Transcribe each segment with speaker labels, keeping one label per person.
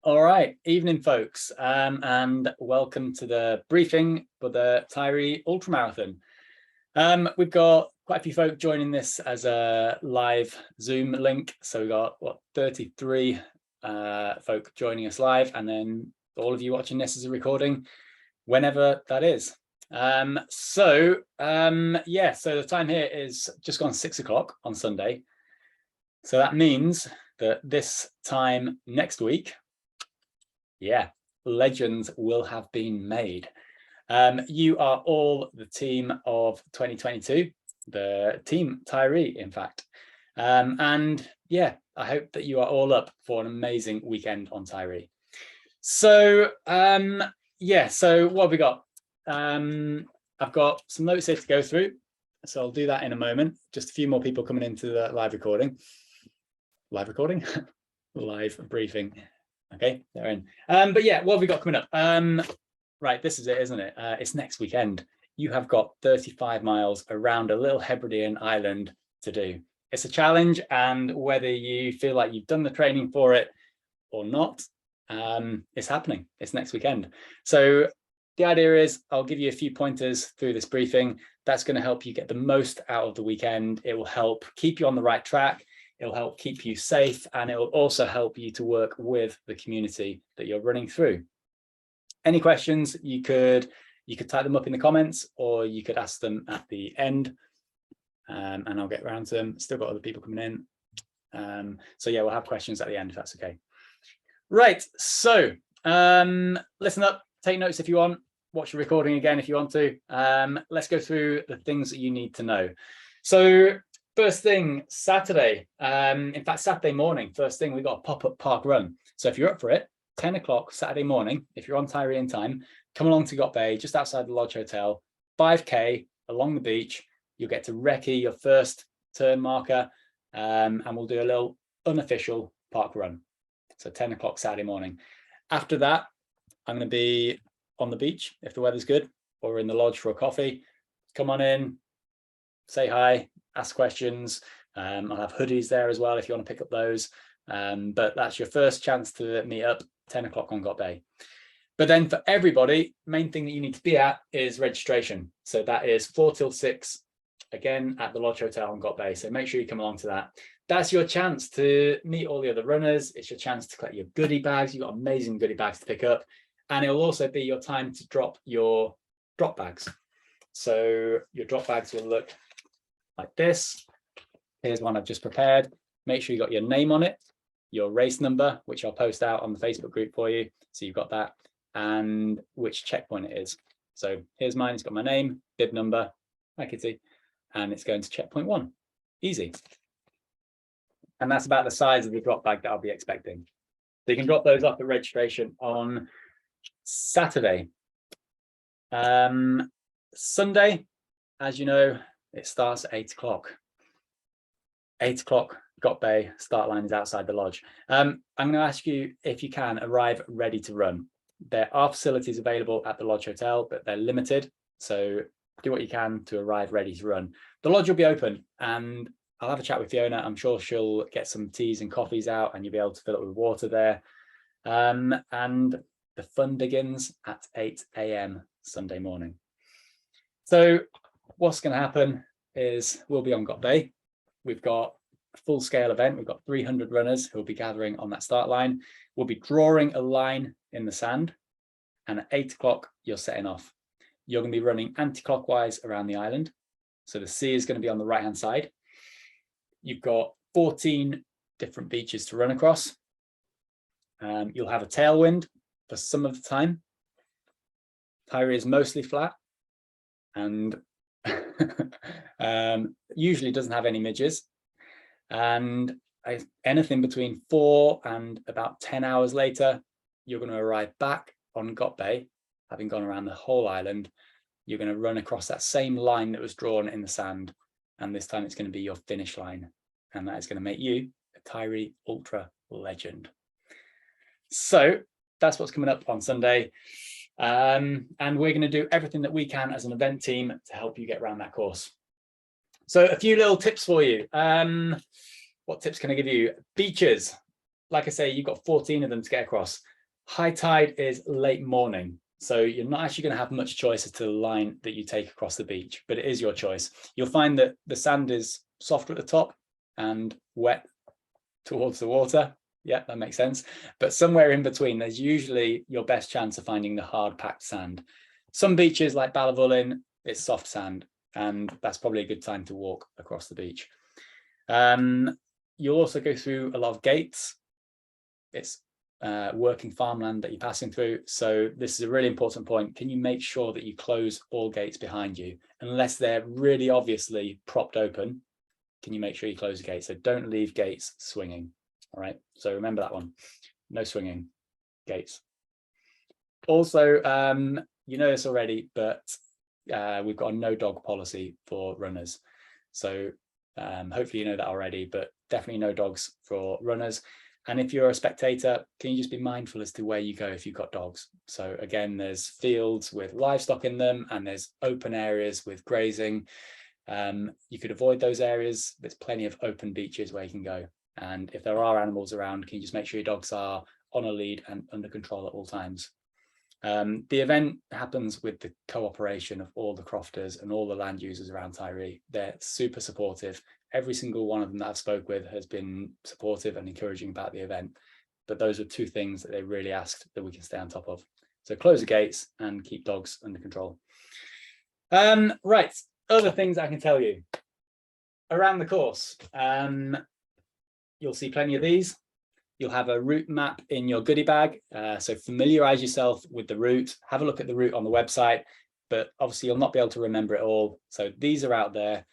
Speaker 1: All right, evening, folks, and welcome to the briefing for the Tiree Ultramarathon. We've got quite a few folk joining this as a live Zoom link. So we've got, 33 folk joining us live, and then all of you watching this as a recording, whenever that is. So the time here is just gone 6 o'clock on Sunday. So that means that this time next week, legends will have been made. You are all the team of 2022, the team Tiree, in fact. I hope that you are all up for an amazing weekend on Tiree. So, so what have we got? I've got some notes here to go through, so I'll do that in a moment. Just a few more people coming into the live recording. Live briefing. Okay, they're in. But yeah, what have we got coming up? Right, this is it, isn't it? It's next weekend. You have got 35 miles around a little Hebridean island to do. It's a challenge, and whether you feel like you've done the training for it or not, it's happening. It's next weekend. So the idea is I'll give you a few pointers through this briefing. That's going to help you get the most out of the weekend. It will help keep you on the right track. It'll help keep you safe, and it will also help you to work with the community that you're running through. Any questions, you could type them up in the comments, or you could ask them at the end, and I'll get around to them. Still got other people coming in. So yeah, we'll have questions at the end if that's okay. Right, so listen up, take notes if you want, watch the recording again if you want to. Let's go through the things that you need to know. So first thing, Saturday, in fact, Saturday morning, first thing, we've got a pop-up park run. So if you're up for it, 10 o'clock Saturday morning, if you're on Tiree in time, come along to Got Bay, just outside the Lodge Hotel, 5K along the beach. You'll get to recce your first turn marker, and we'll do a little unofficial park run. So 10 o'clock Saturday morning. After that, I'm going to be on the beach if the weather's good, or in the lodge for a coffee. Come on in, say hi, ask questions. I'll have hoodies there as well if you want to pick up those. But that's your first chance to meet up, 10 o'clock on Got Bay. But then for everybody, main thing that you need to be at is registration. So that is 4 till 6, again, at the Lodge Hotel on Got Bay. So make sure you come along to that. That's your chance to meet all the other runners. It's your chance to collect your goodie bags. You've got amazing goodie bags to pick up. And it will also be your time to drop your drop bags. So your drop bags will look like this. Here's one I've just prepared. Make sure you got your name on it, your race number, which I'll post out on the Facebook group for you. So you've got that, and which checkpoint it is. So here's mine. It's got my name, bib number, hi Kitty, and it's going to checkpoint 1. Easy. And that's about the size of the drop bag that I'll be expecting. So you can drop those off at registration on Saturday. Sunday, as you know, it starts at 8 o'clock. 8 o'clock, Got Bay, start line is outside the lodge. I'm going to ask you if you can arrive ready to run. There are facilities available at the Lodge Hotel, but they're limited. So do what you can to arrive ready to run. The lodge will be open, and I'll have a chat with Fiona. I'm sure she'll get some teas and coffees out, and you'll be able to fill it with water there. And the fun begins at 8 a.m. Sunday morning. So what's going to happen is we'll be on Got Bay. We've got a full-scale event. We've got 300 runners who will be gathering on that start line. We'll be drawing a line in the sand, and at 8 o'clock, you're setting off. You're going to be running anti-clockwise around the island. So the sea is going to be on the right-hand side. You've got 14 different beaches to run across. You'll have a tailwind for some of the time. Tiree is mostly flat, and usually doesn't have any midges, and anything between 4 and about 10 hours later, you're going to arrive back on Got Bay, having gone around the whole island. You're going to run across that same line that was drawn in the sand, and this time it's going to be your finish line, and that is going to make you a Tiree Ultra legend. So that's what's coming up on Sunday. And we're going to do everything that we can as an event team to help you get around that course. So a few little tips for you. What tips can I give you? Beaches. Like I say, you've got 14 of them to get across. High tide is late morning, so you're not actually going to have much choice as to the line that you take across the beach, but it is your choice. You'll find that the sand is softer at the top and wet towards the water. Yeah, that makes sense. But somewhere in between, there's usually your best chance of finding the hard packed sand. Some beaches like Ballavoulin, it's soft sand, and that's probably a good time to walk across the beach. You'll also go through a lot of gates. It's working farmland that you're passing through. So this is a really important point. Can you make sure that you close all gates behind you? Unless they're really obviously propped open, can you make sure you close the gates? So don't leave gates swinging. All right, so remember that one. No swinging gates. Also, you know this already, but we've got a no dog policy for runners. So hopefully you know that already, but definitely no dogs for runners. And if you're a spectator, can you just be mindful as to where you go if you've got dogs? So again, there's fields with livestock in them, and there's open areas with grazing. You could avoid those areas. There's plenty of open beaches where you can go. And if there are animals around, can you just make sure your dogs are on a lead and under control at all times? The event happens with the cooperation of all the crofters and all the land users around Tiree. They're super supportive. Every single one of them that I've spoke with has been supportive and encouraging about the event. But those are two things that they really asked that we can stay on top of. So close the gates and keep dogs under control. Right, other things I can tell you. Around the course, you'll see plenty of these. You'll have a route map in your goodie bag. So familiarize yourself with the route. Have a look at the route on the website, but obviously you'll not be able to remember it all. So these are out there.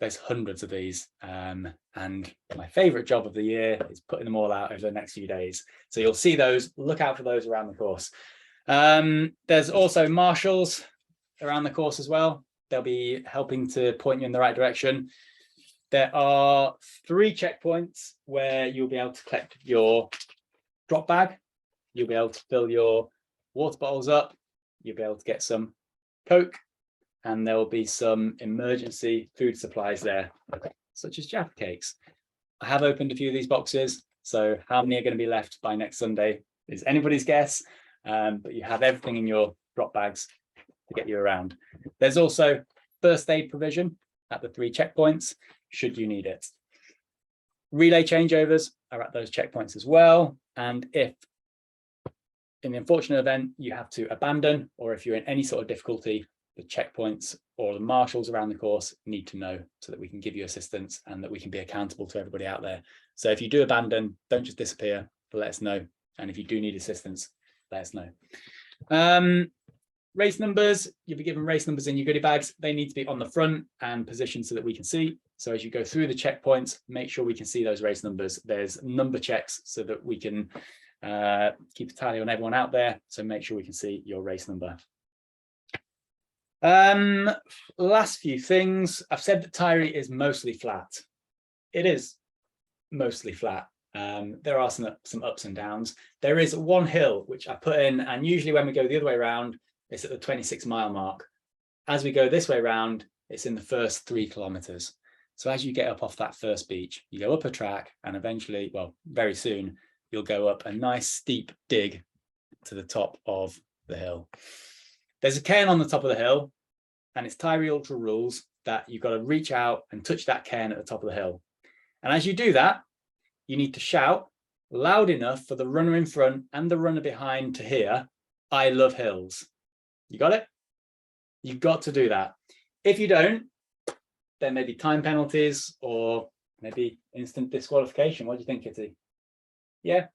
Speaker 1: There's hundreds of these. And my favorite job of the year is putting them all out over the next few days. So you'll see those, look out for those around the course. There's also marshals around the course as well. They'll be helping to point you in the right direction. There are 3 checkpoints where you'll be able to collect your drop bag. You'll be able to fill your water bottles up. You'll be able to get some Coke, and there will be some emergency food supplies there, such as Jaffa cakes. I have opened a few of these boxes, so how many are going to be left by next Sunday is anybody's guess, but you have everything in your drop bags to get you around. There's also first aid provision at the 3 checkpoints, should you need it. Relay changeovers are at those checkpoints as well. And if in the unfortunate event you have to abandon, or if you're in any sort of difficulty, the checkpoints or the marshals around the course need to know so that we can give you assistance and that we can be accountable to everybody out there. So if you do abandon, don't just disappear, but let us know. And if you do need assistance, let us know. Race numbers, you'll be given race numbers in your goodie bags. They need to be on the front and positioned so that we can see. So as you go through the checkpoints, make sure we can see those race numbers. There's number checks so that we can keep a tally on everyone out there. So make sure we can see your race number. Last few things. I've said that Tiree is mostly flat. It is mostly flat. There are some ups and downs. There is one hill which I put in, and usually when we go the other way around, it's at the 26-mile mark. As we go this way round, it's in the first 3 kilometers. So as you get up off that first beach, you go up a track, and eventually, well, very soon, you'll go up a nice steep dig to the top of the hill. There's a cairn on the top of the hill, and it's Tiree Ultra rules that you've got to reach out and touch that cairn at the top of the hill. And as you do that, you need to shout loud enough for the runner in front and the runner behind to hear, "I love hills." You got it? You've got to do that. If you don't, there may be time penalties or maybe instant disqualification. What do you think, Kitty? Yeah,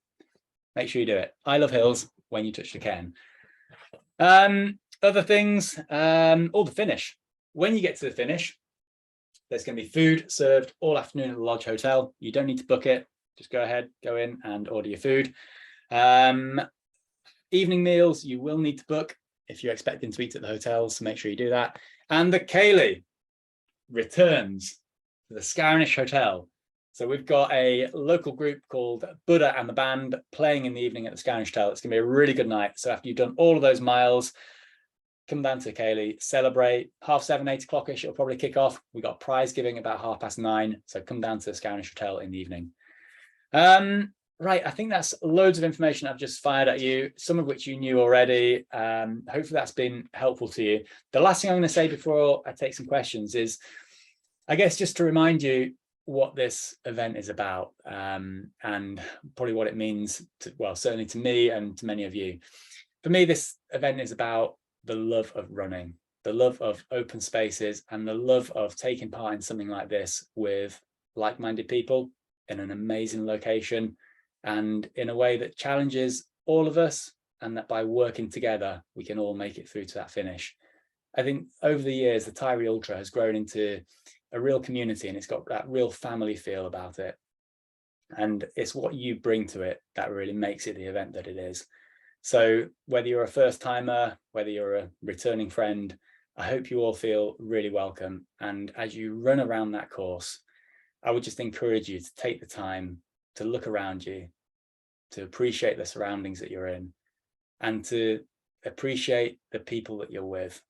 Speaker 1: make sure you do it. I love hills when you touch the cairn. Other things, or the finish. When you get to the finish, there's going to be food served all afternoon at the Lodge Hotel. You don't need to book it. Just go ahead, go in and order your food. Evening meals, you will need to book if you're expecting to eat at the hotels, so make sure you do that. And the ceilidh returns to the Scarinish Hotel. So we've got a local group called Buddha and the Band playing in the evening at the Scarinish Hotel. It's going to be a really good night. So after you've done all of those miles, come down to the ceilidh, celebrate. 7:30, 8 o'clock-ish, it'll probably kick off. We've got prize giving about 9:30. So come down to the Scarinish Hotel in the evening. Right, I think that's loads of information I've just fired at you, some of which you knew already. Hopefully that's been helpful to you. The last thing I'm going to say before I take some questions is, I guess, just to remind you what this event is about, and probably what it means to, well, certainly to me and to many of you. For me, this event is about the love of running, the love of open spaces, and the love of taking part in something like this with like-minded people in an amazing location and in a way that challenges all of us, and that by working together, we can all make it through to that finish. I think over the years, the Tiree Ultra has grown into a real community, and it's got that real family feel about it. And it's what you bring to it that really makes it the event that it is. So whether you're a first timer, whether you're a returning friend, I hope you all feel really welcome. And as you run around that course, I would just encourage you to take the time to look around you, to appreciate the surroundings that you're in, and to appreciate the people that you're with.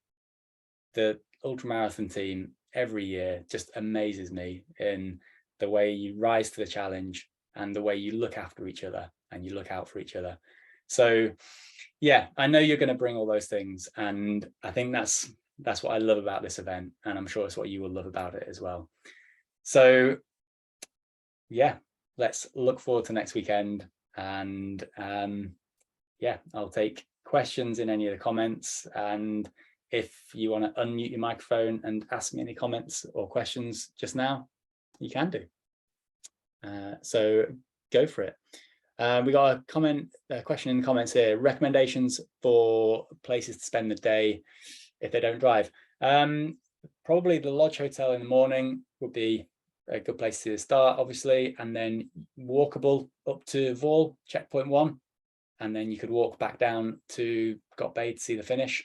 Speaker 1: The ultramarathon team every year just amazes me in the way you rise to the challenge and the way you look after each other and you look out for each other. So yeah, I know you're going to bring all those things, and I think that's what I love about this event, and I'm sure it's what you will love about it as well. So yeah, let's look forward to next weekend, and yeah, I'll take questions in any of the comments, and if you want to unmute your microphone and ask me any comments or questions just now, you can do. So go for it. We got a question in the comments here. Recommendations for places to spend the day if they don't drive. Probably the Lodge Hotel in the morning would be a good place to start, obviously, and then walkable up to Vaughan, checkpoint 1, and then you could walk back down to Got Bay to see the finish.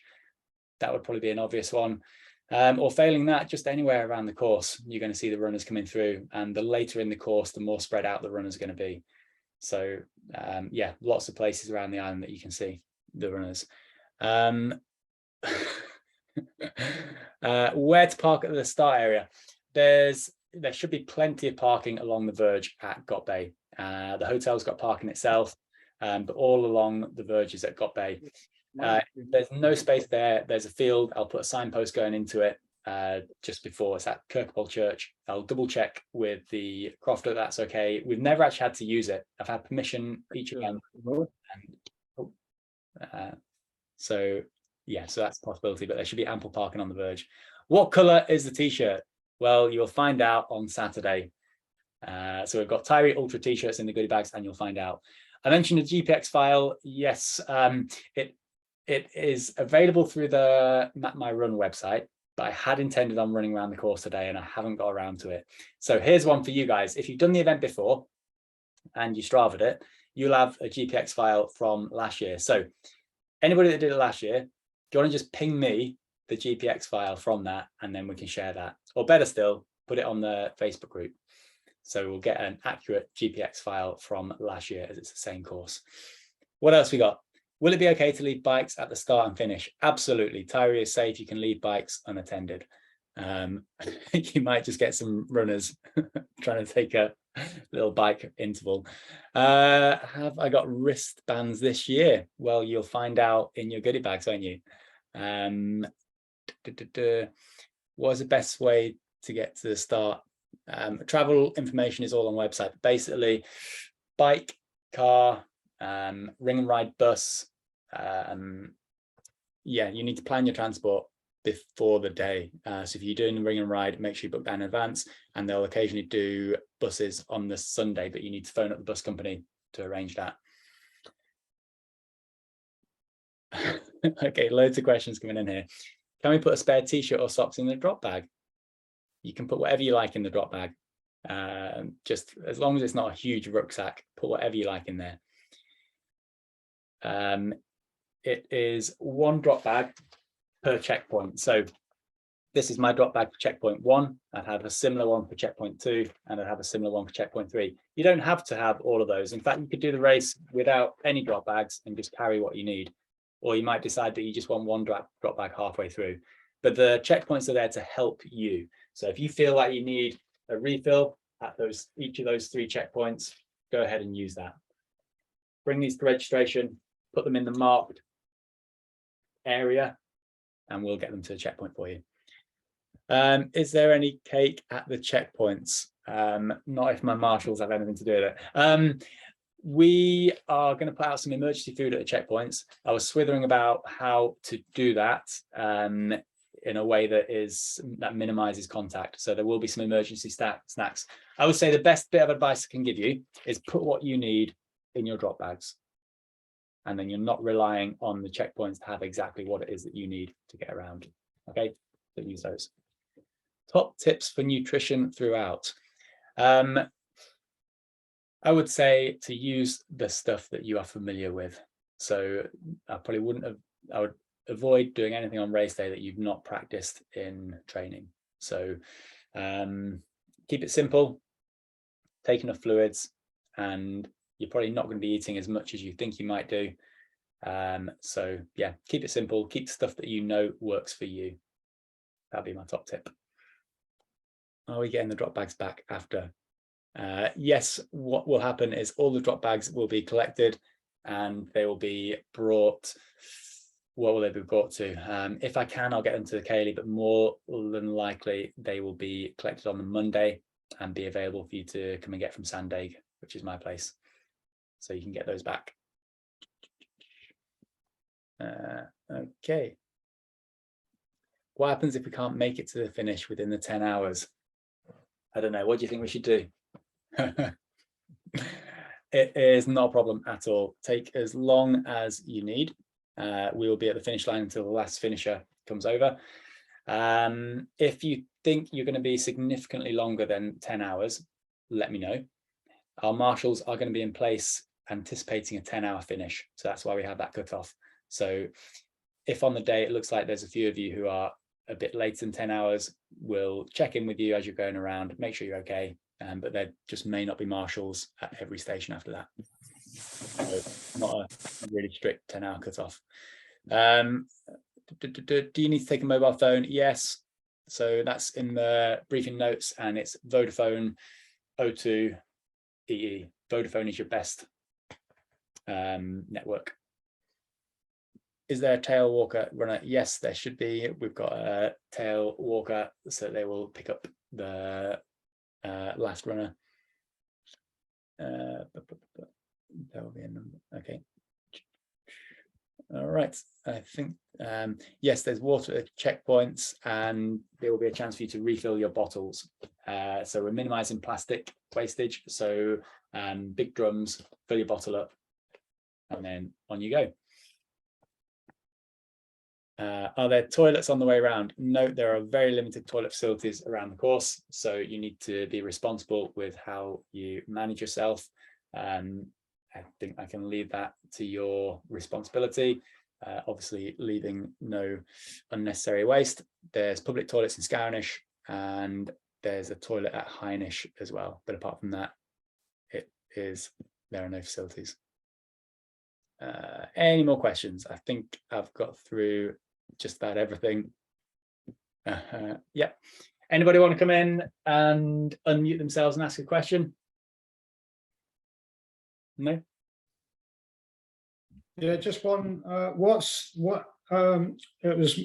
Speaker 1: That would probably be an obvious one. Or failing that, just anywhere around the course, you're going to see the runners coming through, and the later in the course, the more spread out the runners are going to be. So yeah, lots of places around the island that you can see the runners. Where to park at the start area? There should be plenty of parking along the verge at Got Bay. The hotel's got parking itself, but all along the verges at Got Bay. There's no space there. There's a field. I'll put a signpost going into it just before. It's at Kirkapole Church. I'll double check with the crofter that's okay. We've never actually had to use it. I've had permission each event. So yeah, so that's a possibility, but there should be ample parking on the verge. What color is the t-shirt? Well, you'll find out on Saturday. So we've got Tiree Ultra t-shirts in the goodie bags, and you'll find out. I mentioned a GPX file. Yes, it is available through the Map My Run website, but I had intended on running around the course today and I haven't got around to it. So here's one for you guys. If you've done the event before and you Strava'd it, you'll have a GPX file from last year. So anybody that did it last year, do you want to just ping me the GPX file from that, and then we can share that? Or better still, put it on the Facebook group. So we'll get an accurate GPX file from last year, as it's the same course. What else we got? Will it be okay to leave bikes at the start and finish? Absolutely. Tiree is safe. You can leave bikes unattended. You might just get some runners trying to take a little bike interval. Have I got wristbands this year? Well, you'll find out in your goodie bags, won't you? What is the best way to get to the start? Travel information is all on the website. Basically, bike, car, ring and ride bus. Yeah, you need to plan your transport before the day. So if you're doing the ring and ride, make sure you book that in advance, and they'll occasionally do buses on the Sunday, but you need to phone up the bus company to arrange that. Okay, loads of questions coming in here. Can we put a spare t-shirt or socks in the drop bag? You can put whatever you like in the drop bag. Just as long as it's not a huge rucksack, put whatever you like in there. It is one drop bag per checkpoint. So this is my drop bag for checkpoint 1. I'd have a similar one for checkpoint 2, and I'd have a similar one for checkpoint 3. You don't have to have all of those. In fact, you could do the race without any drop bags and just carry what you need. Or you might decide that you just want one drop bag halfway through. But the checkpoints are there to help you. So if you feel like you need a refill at each of those 3 checkpoints, go ahead and use that. bring these to registration, put them in the marked area, and we'll get them to the checkpoint for you. Is there any cake at the checkpoints? Not if my marshals have anything to do with it. We are going to put out some emergency food at the checkpoints. I was swithering about how to do that in a way that minimizes contact. So there will be some emergency snacks. I would say the best bit of advice I can give you is put what you need in your drop bags. And then you're not relying on the checkpoints to have exactly what it is that you need to get around. Okay, so use those. Top tips for nutrition throughout. I would say to use the stuff that you are familiar with. So I would avoid doing anything on race day that you've not practiced in training. So keep it simple, take enough fluids, and you're probably not going to be eating as much as you think you might do. So yeah, keep it simple, keep the stuff that you know works for you. That'd be my top tip. Are we getting the drop bags back after? Yes, what will happen is all the drop bags will be collected and they will be brought. What will they be brought to? If I can, I'll get them to the Cayley, but more than likely they will be collected on the Monday and be available for you to come and get from Sandaig, which is my place. So you can get those back. Okay. What happens if we can't make it to the finish within the 10 hours? I don't know. What do you think we should do? It is not a problem at all. Take as long as you need. We will be at the finish line until the last finisher comes over. If you think you're going to be significantly longer than 10 hours, let me know. Our marshals are going to be in place anticipating a 10-hour finish. So that's why we have that cutoff. So if on the day it looks like there's a few of you who are a bit later than 10 hours, we'll check in with you as you're going around, make sure you're okay. But there just may not be marshals at every station after that. So not a really strict 10-hour cutoff. Do you need to take a mobile phone? Yes. So that's in the briefing notes, and it's Vodafone O2 EE. Vodafone is your best network. Is there a tail walker runner? Yes, there should be. We've got a tail walker, so they will pick up the last runner. There will be a number. Okay. All right. I think yes, there's water at checkpoints, and there will be a chance for you to refill your bottles. So we're minimizing plastic wastage. So big drums, fill your bottle up, and then on you go. Are there toilets on the way around? No, there are very limited toilet facilities around the course, so you need to be responsible with how you manage yourself. I think I can leave that to your responsibility. Obviously, leaving no unnecessary waste. There's public toilets in Scournish, and there's a toilet at Hynish as well. But apart from that, there are no facilities. Any more questions? I think I've got through just about everything. Yeah. Anybody want to come in and unmute themselves and ask a question? No?
Speaker 2: Yeah, just one. It was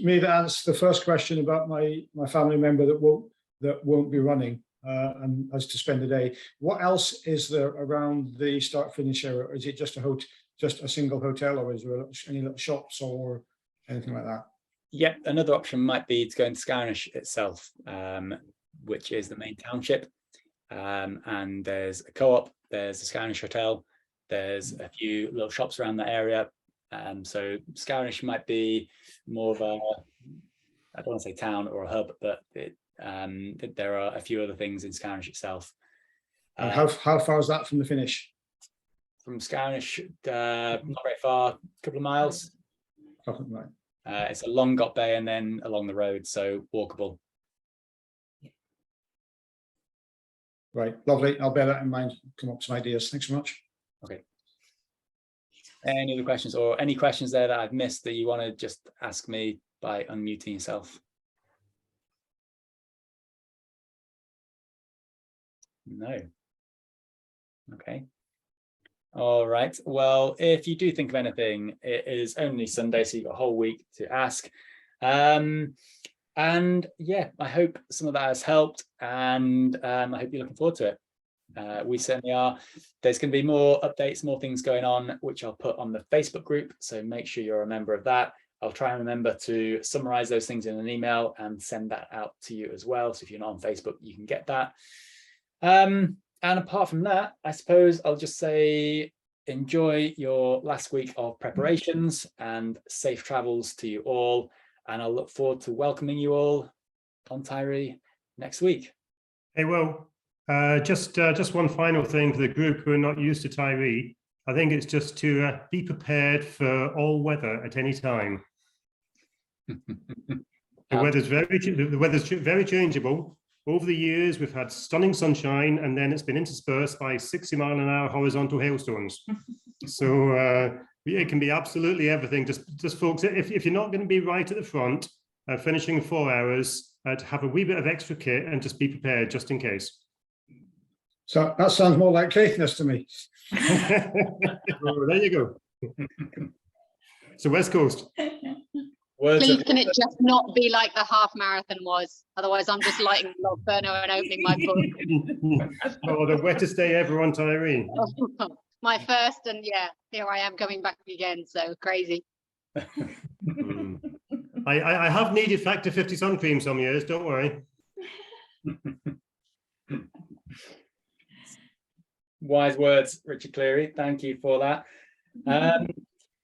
Speaker 2: me that answered the first question about my family member that won't be running and has to spend the day. What else is there around the start finish area? Is it just a single hotel, or is there any little shops or anything like that?
Speaker 1: Yeah, another option might be to go into Scournish itself, which is the main township. And there's a co-op, there's the Scournish Hotel, there's a few little shops around that area. So Scournish might be more of a, I don't want to say town or a hub, but there are a few other things in Scournish itself.
Speaker 2: And how far is that from the finish?
Speaker 1: From Scournish, not very far, a couple of miles.
Speaker 2: Right.
Speaker 1: It's a long got bay and then along the road, so walkable.
Speaker 2: Right, lovely. I'll bear that in mind. Come up with some ideas. Thanks so much.
Speaker 1: Okay. Any other questions, or any questions there that I've missed that you want to just ask me by unmuting yourself? No. Okay. All right. Well, if you do think of anything, it is only Sunday, so you've got a whole week to ask. And yeah, I hope some of that has helped, and I hope you're looking forward to it. We certainly are. There's going to be more updates, more things going on, which I'll put on the Facebook group. So make sure you're a member of that. I'll try and remember to summarize those things in an email and send that out to you as well. So if you're not on Facebook, you can get that. And apart from that, I suppose I'll just say enjoy your last week of preparations and safe travels to you all. And I'll look forward to welcoming you all on Tiree next week.
Speaker 3: Hey, well, just one final thing for the group who are not used to Tiree. I think it's just to be prepared for all weather at any time. The weather's very changeable. Over the years, we've had stunning sunshine, and then it's been interspersed by 60-mile-an-hour horizontal hailstones. So it can be absolutely everything. Just folks, if you're not going to be right at the front, finishing 4 hours, to have a wee bit of extra kit and just be prepared just in case.
Speaker 2: So that sounds more like Caithness to me.
Speaker 3: Oh, there you go. So West Coast.
Speaker 4: Please, can it just not be like the half marathon was? Otherwise, I'm just lighting the log burner and opening my book.
Speaker 3: Oh, the wettest day ever on Tiree.
Speaker 4: My first, and yeah, here I am coming back again. So crazy.
Speaker 3: I have needed Factor 50 sun cream some years. Don't worry.
Speaker 1: Wise words, Richard Cleary. Thank you for that.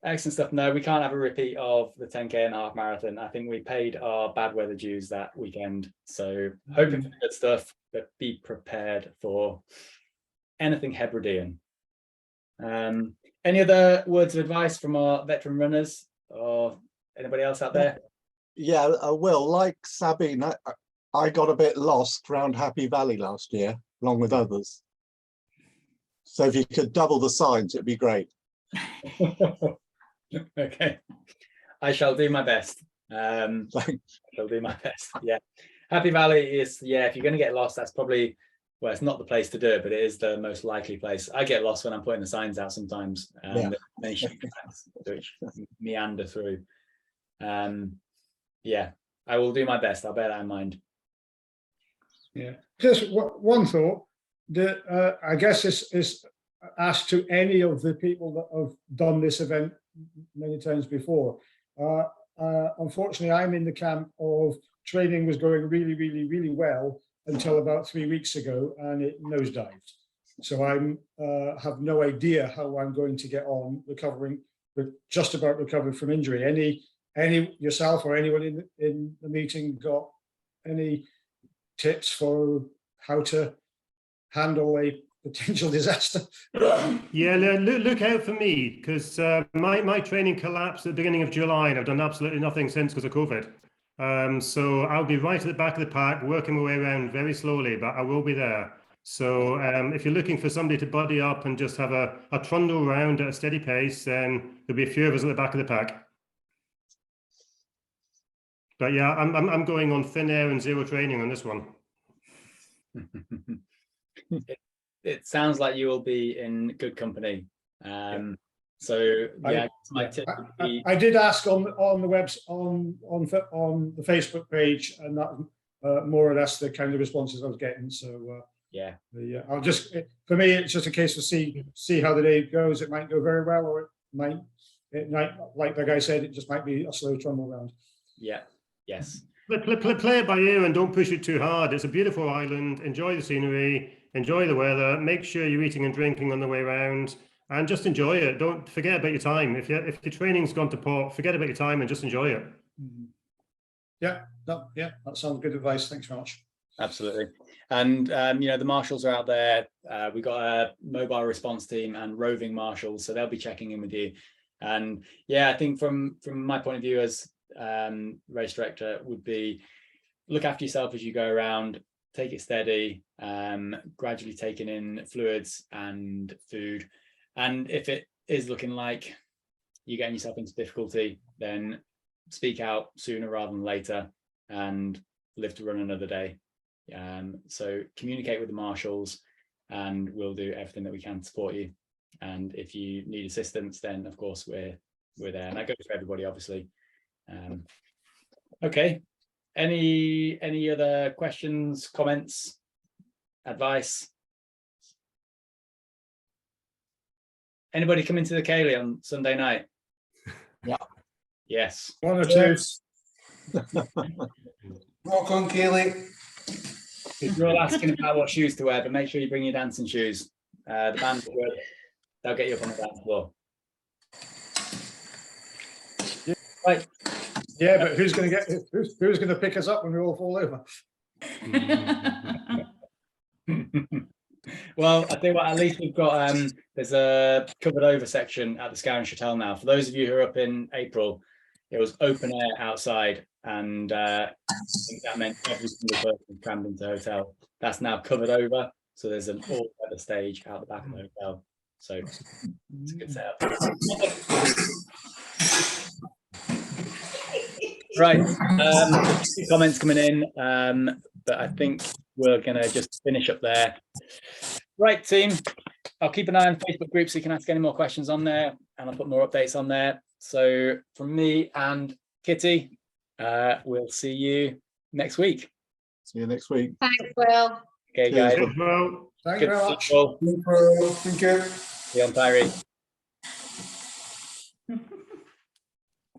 Speaker 1: Excellent stuff. No, we can't have a repeat of the 10K and half marathon. I think we paid our bad weather dues that weekend. So hoping for good stuff, but be prepared for anything Hebridean. Any other words of advice from our veteran runners or anybody else out there?
Speaker 5: Yeah, Will, like Sabine, I got a bit lost around Happy Valley last year, along with others. So if you could double the signs, it'd be great.
Speaker 1: Okay, I shall do my best. I shall do my best. Yeah, Happy Valley is, yeah, if you're going to get lost, that's probably, well, it's not the place to do it, but it is the most likely place. I get lost when I'm putting the signs out sometimes, which meander through. Yeah, I will do my best. I'll bear that in mind.
Speaker 2: Yeah, just one thought that I guess this is asked to any of the people that have done this event many times before. Unfortunately, I'm in the camp of training was going really, really, really well until about 3 weeks ago, and it nosedived. So I'm have no idea how I'm going to get on recovering, but just about recovered from injury. Any yourself or anyone in the meeting got any tips for how to handle a potential disaster?
Speaker 3: Yeah, look out for me, because my training collapsed at the beginning of July, and I've done absolutely nothing since because of COVID. So I'll be right at the back of the pack, working my way around very slowly, but I will be there. So if you're looking for somebody to buddy up and just have a trundle around at a steady pace, then there'll be a few of us at the back of the pack. But yeah, I'm going on thin air and zero training on this one.
Speaker 1: It sounds like you will be in good company. So yeah, my tip would be,
Speaker 2: I did ask on the webs on the Facebook page, and that more or less the kind of responses I was getting. So
Speaker 1: yeah,
Speaker 2: I'll just, for me, it's just a case of see how the day goes. It might go very well, or it might, like the guy said, it just might be a slow trundle round.
Speaker 1: Yeah. Yes.
Speaker 3: Play it by ear and don't push it too hard. It's a beautiful island. Enjoy the scenery, enjoy the weather. Make sure you're eating and drinking on the way around, and just enjoy it. Don't forget about your time. If your training's gone to pot, forget about your time and just enjoy it.
Speaker 2: Yeah, that sounds good advice. Thanks very much.
Speaker 1: Absolutely. And the marshals are out there. We've got a mobile response team and roving marshals, so they'll be checking in with you. And yeah, I think from my point of view as race director would be look after yourself as you go around, take it steady, gradually taking in fluids and food, and if it is looking like you're getting yourself into difficulty, then speak out sooner rather than later and live to run another day. So communicate with the marshals and we'll do everything that we can to support you. And if you need assistance, then of course we're there, and that goes for everybody, obviously. Okay. Any other questions, comments, advice? Anybody coming to the Cayley on Sunday night?
Speaker 5: Yeah.
Speaker 1: Yes.
Speaker 2: One or two.
Speaker 6: Rock on, Cayley.
Speaker 1: You're all asking about what shoes to wear, but make sure you bring your dancing shoes. The band will, they'll get you up on the dance floor. Right.
Speaker 2: Yeah, but who's going to get who's going to pick us up when we all fall over?
Speaker 1: Well, I think what at least we've got there's a covered over section at the Scourge Hotel now. For those of you who are up in April, it was open air outside, and I think that meant every single person crammed into the hotel. That's now covered over, so there's an all-weather stage out the back of the hotel. So it's a good setup. Right, comments coming in, but I think we're gonna just finish up there. Right, team, I'll keep an eye on Facebook group so you can ask any more questions on there, and I'll put more updates on there. So from me and Kitty, we'll see you next week.
Speaker 5: See you next week.
Speaker 4: Thanks, Will.
Speaker 1: Okay,
Speaker 5: Cheers,
Speaker 1: guys.
Speaker 3: Well,
Speaker 2: Thank you
Speaker 1: Good
Speaker 2: very
Speaker 1: to
Speaker 2: much.
Speaker 1: see you all.
Speaker 6: Thank you.
Speaker 1: See you on Tiree.